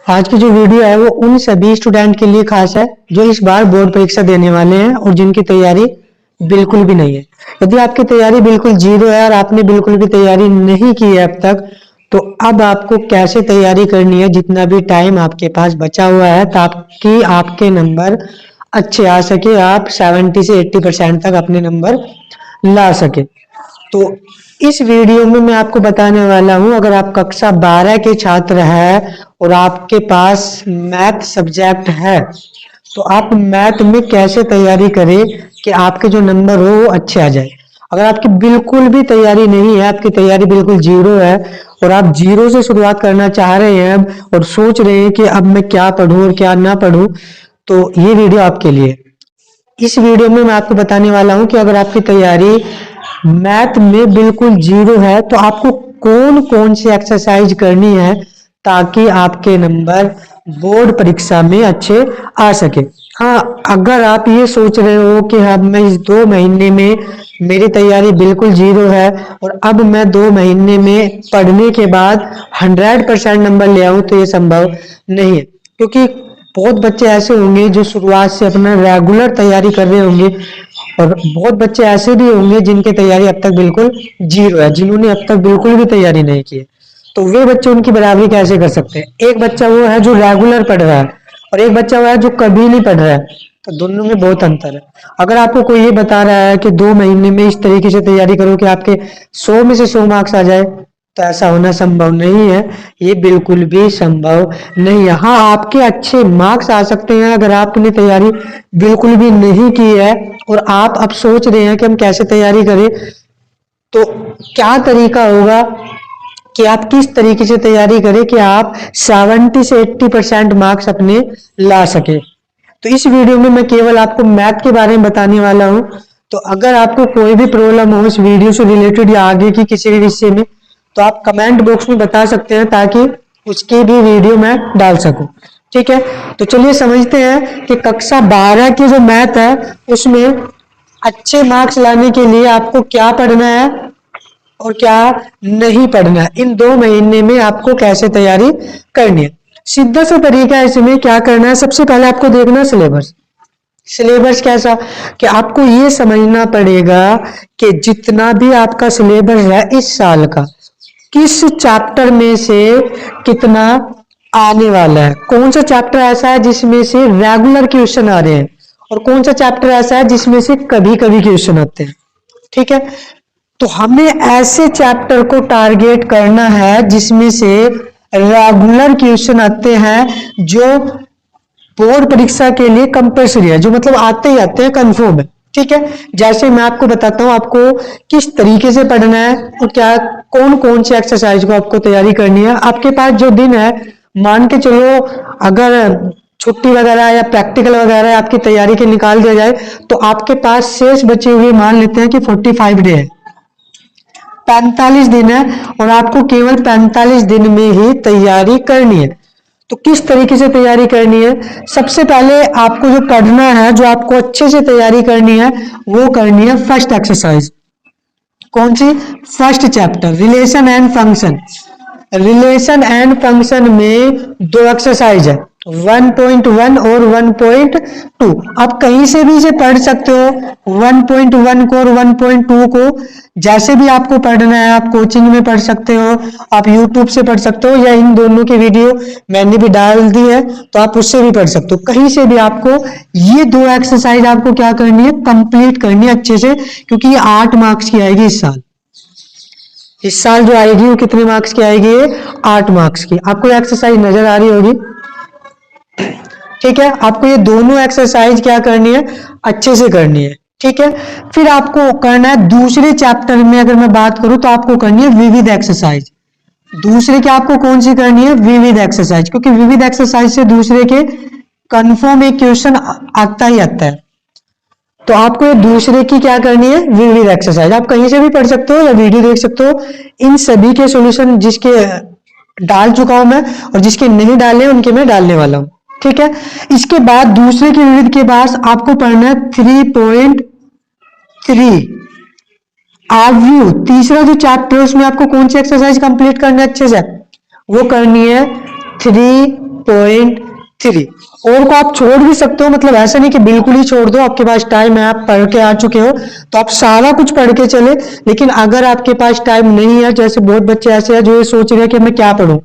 आज की जो वीडियो है वो उन सभी स्टूडेंट के लिए खास है जो इस बार बोर्ड परीक्षा देने वाले हैं और जिनकी तैयारी बिल्कुल भी नहीं है। यदि आपकी तैयारी बिल्कुल जीरो है और आपने बिल्कुल भी तैयारी नहीं की है अब तक, तो अब आपको कैसे तैयारी करनी है जितना भी टाइम आपके पास बचा हुआ है ताकि आपके नंबर अच्छे आ सके, आप 70 से 80% तक अपने नंबर ला सके। तो इस वीडियो में मैं आपको बताने वाला हूं, अगर आप कक्षा 12 के छात्र हैं और आपके पास मैथ सब्जेक्ट है तो आप मैथ में कैसे तैयारी करें कि आपके जो नंबर हो वो अच्छे आ जाए। अगर आपकी बिल्कुल भी तैयारी नहीं है, आपकी तैयारी बिल्कुल जीरो है और आप जीरो से शुरुआत करना चाह रहे हैं अब और सोच रहे हैं कि अब मैं क्या पढूं और क्या ना पढूं, तो ये वीडियो आपके लिए। इस वीडियो में मैं आपको बताने वाला हूं कि अगर आपकी तैयारी मैथ में बिल्कुल जीरो है तो आपको कौन कौन सी एक्सरसाइज करनी है ताकि आपके नंबर बोर्ड परीक्षा में अच्छे आ सके। हाँ, अगर आप ये सोच रहे हो कि अब मैं इस 2 महीने में मेरी तैयारी बिल्कुल जीरो है और अब मैं 2 महीने में पढ़ने के बाद 100% नंबर ले आऊं, तो ये संभव नहीं है। क्योंकि बहुत बच्चे ऐसे होंगे जो शुरुआत से अपना रेगुलर तैयारी कर रहे होंगे और बहुत बच्चे ऐसे भी होंगे जिनकी तैयारी अब तक बिल्कुल जीरो है, जिन्होंने अब तक बिल्कुल भी तैयारी नहीं की है। तो वे बच्चे उनकी बराबरी कैसे कर सकते हैं? एक बच्चा वो है जो रेगुलर पढ़ रहा है और एक बच्चा वो है जो कभी नहीं पढ़ रहा है, तो दोनों में बहुत अंतर है। अगर आपको कोई ये बता रहा है कि 2 महीने में इस तरीके से तैयारी करो कि आपके 100 में से 100 मार्क्स आ जाए, तो ऐसा होना संभव नहीं है। ये बिल्कुल भी संभव नहीं है। हाँ, आपके अच्छे मार्क्स आ सकते हैं अगर आपने तैयारी बिल्कुल भी नहीं की है और आप अब सोच रहे हैं कि हम कैसे तैयारी करें। तो क्या तरीका होगा कि आप किस तरीके से तैयारी करें कि आप 70 से 80% मार्क्स अपने ला सके। तो इस वीडियो में मैं केवल आपको मैथ के बारे में बताने वाला हूं। तो अगर आपको कोई भी प्रॉब्लम हो इस वीडियो से रिलेटेड या आगे की किसी भी विषय में, तो आप कमेंट बॉक्स में बता सकते हैं ताकि उसकी भी वीडियो मैं डाल सकूं। ठीक है, तो चलिए समझते हैं कि कक्षा 12 की जो मैथ है उसमें अच्छे मार्क्स लाने के लिए आपको क्या पढ़ना है और क्या नहीं पढ़ना है। इन 2 महीने में आपको कैसे तैयारी करनी है, सीधा सा तरीका है इसमें क्या करना है। सबसे पहले आपको देखना है सिलेबस। सिलेबस कैसा कि आपको ये समझना पड़ेगा कि जितना भी आपका सिलेबस है इस साल का, किस चैप्टर में से कितना आने वाला है, कौन सा चैप्टर ऐसा है जिसमें से रेगुलर क्वेश्चन आ रहे हैं और कौन सा चैप्टर ऐसा है जिसमें से कभी कभी क्वेश्चन आते हैं। ठीक है, तो हमें ऐसे चैप्टर को टारगेट करना है जिसमें से रेगुलर क्वेश्चन आते हैं, जो बोर्ड परीक्षा के लिए कंपल्सरी है, जो मतलब आते ही आते हैं, कंफर्म है। ठीक है, जैसे मैं आपको बताता हूं आपको किस तरीके से पढ़ना है और क्या कौन कौन सी एक्सरसाइज को आपको तैयारी करनी है। आपके पास जो दिन है, मान के चलो अगर छुट्टी वगैरह या प्रैक्टिकल वगैरह आपकी तैयारी के निकाल दिया जाए, तो आपके पास शेष बचे हुए मान लेते हैं कि 45 डे है, 45 दिन है और आपको केवल 45 दिन में ही तैयारी करनी है। तो किस तरीके से तैयारी करनी है? सबसे पहले आपको जो पढ़ना है, जो आपको अच्छे से तैयारी करनी है, वो करनी है फर्स्ट एक्सरसाइज। कौन सी? First chapter relation and function. Relation and function में 2 एक्सरसाइज है, 1.1 और 1.2। आप कहीं से भी इसे पढ़ सकते हो, 1.1 को और 1.2 को। जैसे भी आपको पढ़ना है, आप कोचिंग में पढ़ सकते हो, आप यूट्यूब से पढ़ सकते हो, या इन दोनों की वीडियो मैंने भी डाल दी है तो आप उससे भी पढ़ सकते हो। कहीं से भी आपको ये 2 एक्सरसाइज आपको क्या करनी है? कंप्लीट करनी है अच्छे से, क्योंकि ये 8 मार्क्स की आएगी इस साल। इस साल जो आएगी वो कितने मार्क्स की आएगी? 8 मार्क्स की। आपको एक्सरसाइज नजर आ रही होगी। ठीक है, आपको ये दोनों एक्सरसाइज क्या करनी है? अच्छे से करनी है। ठीक है, फिर आपको करना है दूसरे चैप्टर में, अगर मैं बात करूं तो आपको करनी है विविध एक्सरसाइज। दूसरे के आपको कौन सी करनी है? विविध एक्सरसाइज, क्योंकि विविध एक्सरसाइज से दूसरे के कंफर्म एक क्वेश्चन आता ही आता है। तो आपको ये दूसरे की क्या करनी है? विविध एक्सरसाइज। आप कहीं से भी पढ़ सकते हो या वीडियो देख सकते हो। इन सभी के सॉल्यूशन जिसके डाल चुका हूं मैं और जिसके नहीं डाले उनके मैं डालने वाला हूं। ठीक है, इसके बाद दूसरे के विविध के बाद आपको पढ़ना है 3.3 आव्यू। तीसरा जो चैप्टर है उसमें आपको कौन सी एक्सरसाइज कंप्लीट करना है अच्छे से? वो करनी है 3 5.3। और को आप छोड़ भी सकते हो, मतलब ऐसा नहीं कि बिल्कुल ही छोड़ दो, आपके पास टाइम है, आप पढ़ के आ चुके हो तो आप सारा कुछ पढ़ के चले। लेकिन अगर आपके पास टाइम नहीं है, जैसे बहुत बच्चे ऐसे हैं जो ये सोच रहे हैं कि मैं क्या पढूं,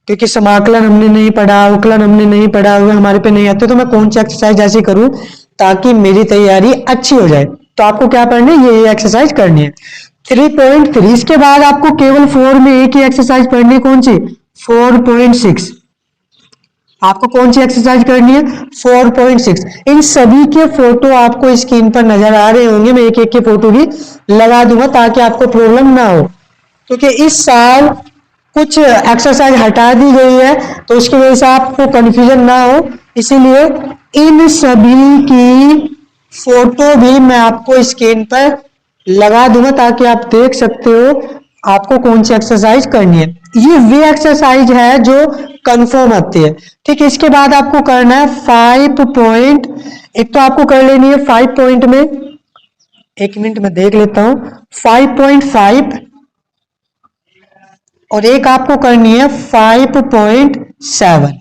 क्योंकि समाकलन हमने नहीं पढ़ा, अवकलन हमने नहीं पढ़ा, वो हमारे पे नहीं आते, तो मैं कौन सी एक्सरसाइज ऐसी करूं ताकि मेरी तैयारी अच्छी हो जाए। तो आपको क्या पढ़नी है, ये एक्सरसाइज करनी है। 3.3 इसके बाद आपको केवल 4 में एक ही एक्सरसाइज पढ़नी है, कौन सी, 4.6। आपको कौन सी एक्सरसाइज करनी है, 4.6। इन सभी के फोटो आपको स्क्रीन पर नजर आ रहे होंगे, मैं एक एक के फोटो भी लगा दूंगा ताकि आपको प्रॉब्लम ना हो, क्योंकि इस साल कुछ एक्सरसाइज हटा दी गई है तो उसकी वजह से आपको कंफ्यूजन ना हो, इसीलिए इन सभी की फोटो भी मैं आपको स्क्रीन पर लगा दूंगा ताकि आप देख सकते हो आपको कौन सी एक्सरसाइज करनी है। ये वे एक्सरसाइज है जो कंफर्म आती है। ठीक है, इसके बाद आपको करना है 5 पॉइंट, एक तो आपको कर लेनी है 5 पॉइंट में, एक मिनट में देख लेता हूं, 5.5 और एक आपको करनी है 5.7।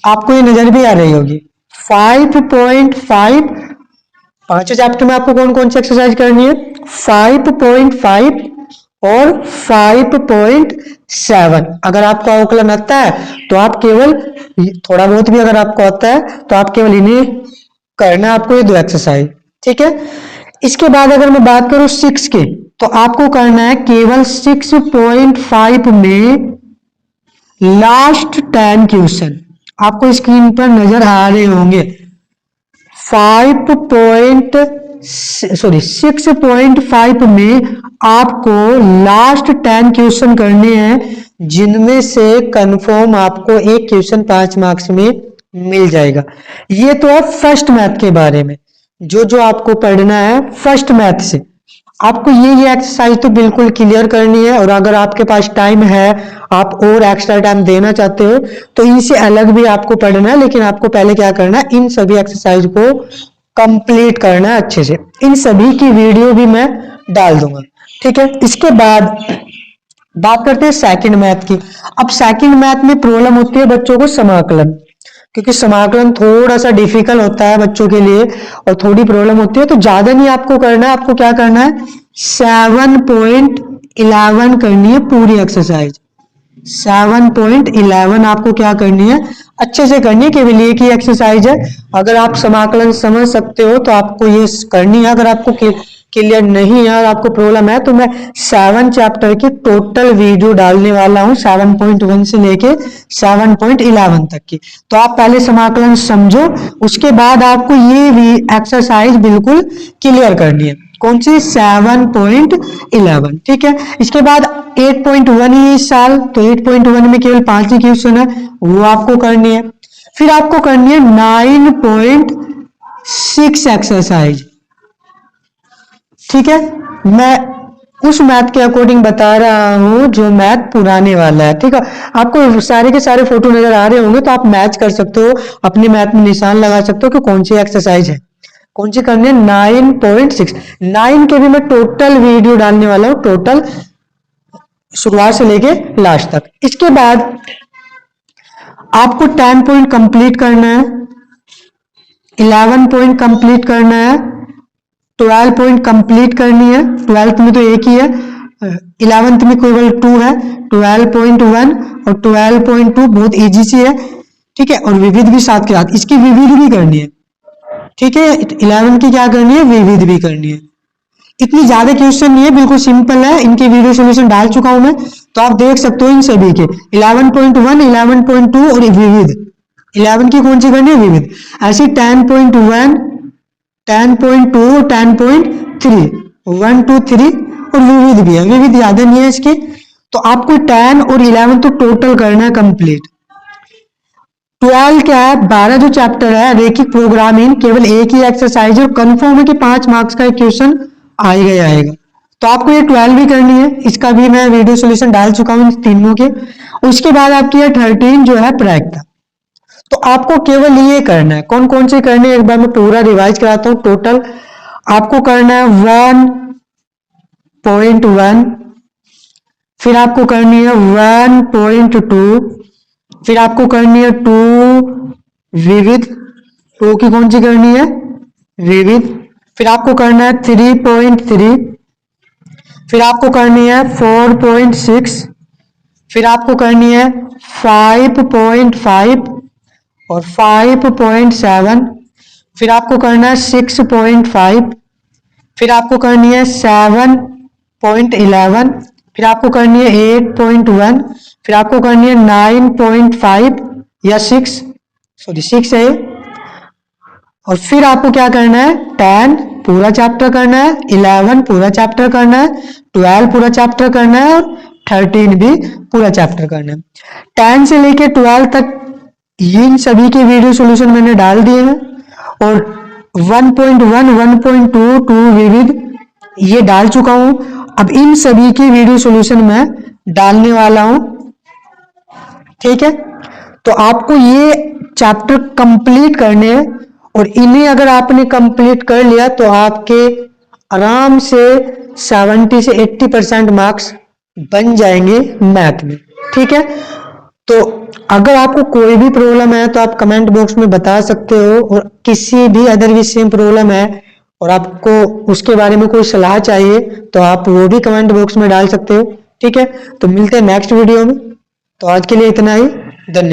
आपको ये नजर भी आ रही होगी 5.5। पांचों चैप्टर में आपको कौन कौन सी एक्सरसाइज करनी है, 5.5 और 5.7। अगर आपको अवकलन आता है तो आप केवल थोड़ा बहुत भी अगर आपको आता है तो आप केवल इन्हें करना है, आपको ये दो एक्सरसाइज। ठीक है, इसके बाद अगर मैं बात करूं 6 के, तो आपको करना है केवल 6.5 में लास्ट 10 क्वेश्चन, आपको स्क्रीन पर नजर आ रहे होंगे। 6.5 में आपको लास्ट 10 क्वेश्चन करने हैं, जिनमें से कंफर्म आपको एक क्वेश्चन 5 मार्क्स में मिल जाएगा। ये तो है फर्स्ट मैथ के बारे में, जो जो आपको पढ़ना है फर्स्ट मैथ से। आपको ये एक्सरसाइज तो बिल्कुल क्लियर करनी है, और अगर आपके पास टाइम है, आप और एक्स्ट्रा टाइम देना चाहते हो तो इनसे अलग भी आपको पढ़ना है, लेकिन आपको पहले क्या करना है, इन सभी एक्सरसाइज को कंप्लीट करना है अच्छे से। इन सभी की वीडियो भी मैं डाल दूंगा। ठीक है, इसके बाद बात करते हैं सेकंड मैथ की। अब सेकंड मैथ में प्रॉब्लम होती है बच्चों को समाकलन, क्योंकि समाकलन थोड़ा सा डिफिकल्ट होता है बच्चों के लिए और थोड़ी प्रॉब्लम होती है, तो ज्यादा नहीं आपको करना है। आपको क्या करना है, 7.11 करनी है पूरी एक्सरसाइज। 7.11 आपको क्या करनी है, अच्छे से करनी है, केवल एक ही एक्सरसाइज है। अगर आप समाकलन समझ सकते हो तो आपको ये करनी है, अगर आपको क्लियर नहीं है और आपको प्रॉब्लम है तो मैं 7 चैप्टर की टोटल वीडियो डालने वाला हूं, 7.1 से लेके 7.11 तक की। तो आप पहले समाकलन समझो, उसके बाद आपको ये एक्सरसाइज बिल्कुल क्लियर करनी है। कौन सी, 7.11। ठीक है, इसके बाद 8.1 ही इस साल, तो 8.1 में केवल 5 ही क्वेश्चन है, वो आपको करनी है। फिर आपको करनी है 9.6 एक्सरसाइज। ठीक है, मैं उस मैथ के अकॉर्डिंग बता रहा हूं जो मैथ पुराने वाला है। ठीक है, आपको सारे के सारे फोटो नजर आ रहे होंगे तो आप मैच कर सकते हो, अपने मैथ में निशान लगा सकते हो कि कौन सी एक्सरसाइज है, कौन सी करनी है। 9.6, 9 के भी मैं टोटल वीडियो डालने वाला हूं, टोटल शुरुआत से लेके लास्ट तक। इसके बाद आपको 10 पॉइंट कंप्लीट करना है, 11 पॉइंट कंप्लीट करना है, 12 पॉइंट कंप्लीट करनी है। 12th में तो एक ही है, 11th में केवल 2 है, 12.1 और 12.2 बहुत इजी सी है। ठीक है, और विविध भी साथ के साथ, इसकी विविध भी करनी है। ठीक है, 11 की क्या करनी है, विविध भी करनी है। इतनी ज्यादा क्वेश्चन नहीं है, बिल्कुल सिंपल है, इनके वीडियो सॉल्यूशन डाल चुका हूं मैं, तो आप देख सकते हो इन सभी के 11.1, 11.2 और विविध। 11 की कौन सी करनी है, विविध। ऐसी 10.1, 10.2, 10.3, 1, 2, 3 और विविध भी है, विविध ज्यादा नहीं है इसकी। तो आपको 10 और 11 तो टोटल करना है कंप्लीट। 12 क्या है, 12 जो चैप्टर है रेखिक प्रोग्रामिंग, केवल एक ही एक्सरसाइज है और कंफर्म है कि 5 मार्क्स का क्वेश्चन आएगा ही आएगा। तो आपको ये 12 भी करनी है, इसका भी मैं वीडियो सॉल्यूशन डाल चुका हूं तीनों के। उसके बाद आपकी है 13 जो है प्रैक्टिस। तो आपको केवल ये करना है, कौन कौन से करने हैं एक बार मैं पूरा रिवाइज कराता हूं। टोटल आपको करना है 1.1, फिर आपको करनी है 1.2, फिर आपको करनी है 2 विविध, 2 की कौन सी करनी है, विविध। फिर आपको करना है 3.3, फिर आपको करनी है 4.6, फिर आपको करनी है 5.5 और 5.7, फिर आपको करना है 6.5, फिर आपको करनी है 7.11, फिर आपको करनी है 8.1, फिर आपको करनी है 9.5 या 6 है। और फिर आपको क्या करना है, 10 पूरा चैप्टर करना है, 11 पूरा चैप्टर करना है, 12 पूरा चैप्टर करना है और 13 भी पूरा चैप्टर करना है। 10 से लेके 12 तक इन सभी के वीडियो सॉल्यूशन मैंने डाल दिए हैं और 1.1, 1.2, 2 विविध ये डाल चुका हूं। अब इन सभी की वीडियो सॉल्यूशन मैं डालने वाला हूं, ठीक है। तो आपको ये चैप्टर कंप्लीट करने हैं और इन्हें अगर आपने कंप्लीट कर लिया तो आपके आराम से 70 से 80% मार्क्स बन जाएंगे मैथ में, ठीक है। तो अगर आपको कोई भी प्रॉब्लम है तो आप कमेंट बॉक्स में बता सकते हो, और किसी भी अदर विषय में प्रॉब्लम है और आपको उसके बारे में कोई सलाह चाहिए तो आप वो भी कमेंट बॉक्स में डाल सकते हो, ठीक है। तो मिलते हैं नेक्स्ट वीडियो में, तो आज के लिए इतना ही, धन्यवाद।